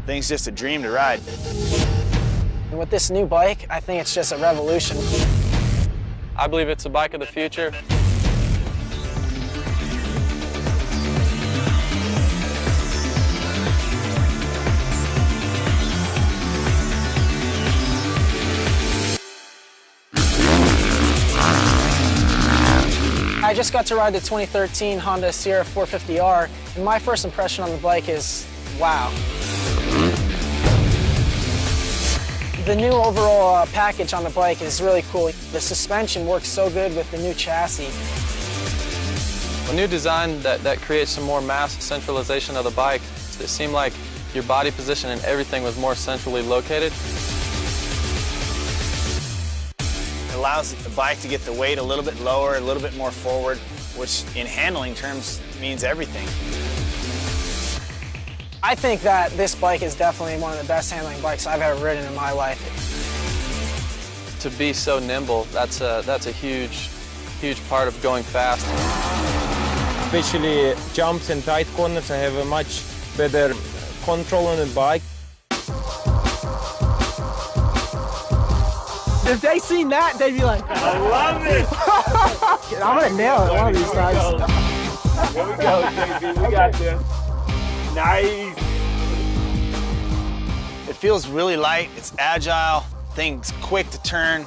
Thing's just a dream to ride. And with this new bike, I think it's just a revolution. I believe it's a bike of the future. I just got to ride the 2013 Honda CRF450R, and my first impression on the bike is, wow. The new overall package on the bike is really cool. The suspension works so good with the new chassis. A new design that creates some more mass centralization of the bike. It seemed like your body position and everything was more centrally located. It allows the bike to get the weight a little bit lower, a little bit more forward, which in handling terms means everything. I think that this bike is definitely one of the best handling bikes I've ever ridden in my life. To be so nimble, that's a huge part of going fast. Especially jumps and tight corners, I have a much better control on the bike. If they seen that, they'd be like, I love it! I'm gonna nail it one of these times. Here we go, JB, we got this. Nice! It feels really light, it's agile, things quick to turn.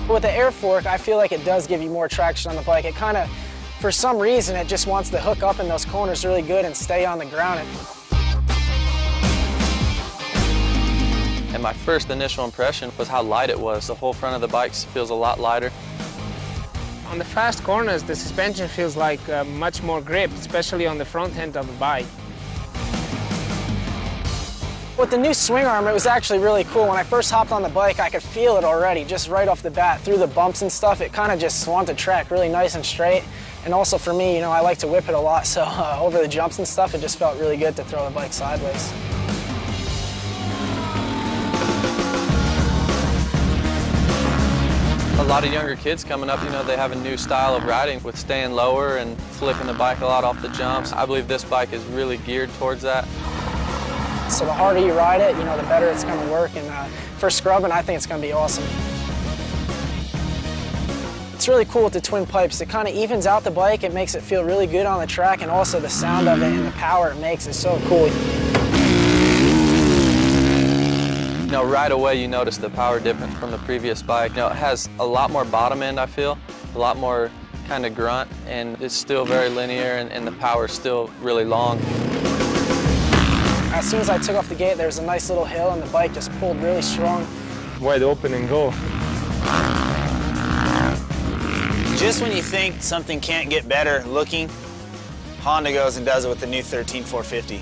With the air fork, I feel like it does give you more traction on the bike. It kind of, for some reason, it just wants to hook up in those corners really good and stay on the ground. And my first initial impression was how light it was. The whole front of the bike feels a lot lighter. On the fast corners, the suspension feels like much more grip, especially on the front end of the bike. With the new swing arm, it was actually really cool. When I first hopped on the bike, I could feel it already, just right off the bat, through the bumps and stuff. It kind of just wanted to track really nice and straight. And also for me, you know, I like to whip it a lot, so over the jumps and stuff, it just felt really good to throw the bike sideways. A lot of younger kids coming up, you know, they have a new style of riding with staying lower and flipping the bike a lot off the jumps. I believe this bike is really geared towards that. So the harder you ride it, you know, the better it's going to work. And for scrubbing, I think it's going to be awesome. It's really cool with the twin pipes. It kind of evens out the bike. It makes it feel really good on the track, and also the sound of it and the power it makes is so cool. You know, right away you notice the power difference from the previous bike. You know, it has a lot more bottom end, I feel, a lot more kind of grunt, and it's still very linear, and the power is still really long. As soon as I took off the gate, there was a nice little hill, and the bike just pulled really strong. Wide open and go. Just when you think something can't get better looking, Honda goes and does it with the new 13450.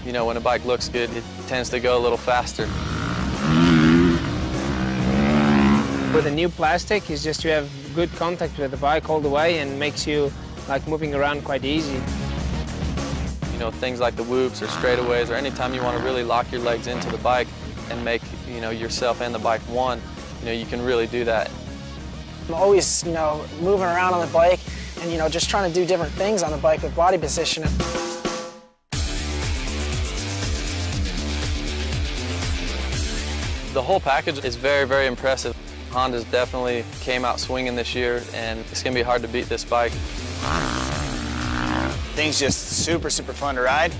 You know, when a bike looks good, it tends to go a little faster. With the new plastic, it's just you have good contact with the bike all the way and makes you like moving around quite easy. You know, things like the whoops or straightaways, or anytime you want to really lock your legs into the bike and make, you know, yourself and the bike one, you know, you can really do that. I'm always, you know, moving around on the bike and, you know, just trying to do different things on the bike with body positioning. The whole package is very, very impressive. Honda's definitely came out swinging this year, and it's going to be hard to beat this bike. Thing's just super, super fun to ride.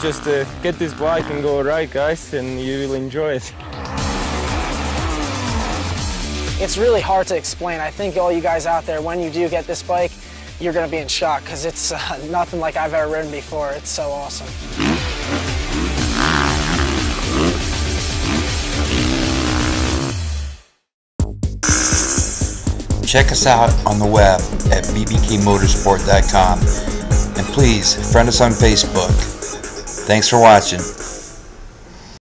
Just get this bike and go ride, guys, and you will enjoy it. It's really hard to explain. I think all you guys out there, when you do get this bike, you're going to be in shock because it's nothing like I've ever ridden before. It's so awesome. Check us out on the web at bbkmotorsport.com, and please friend us on Facebook. Thanks for watching.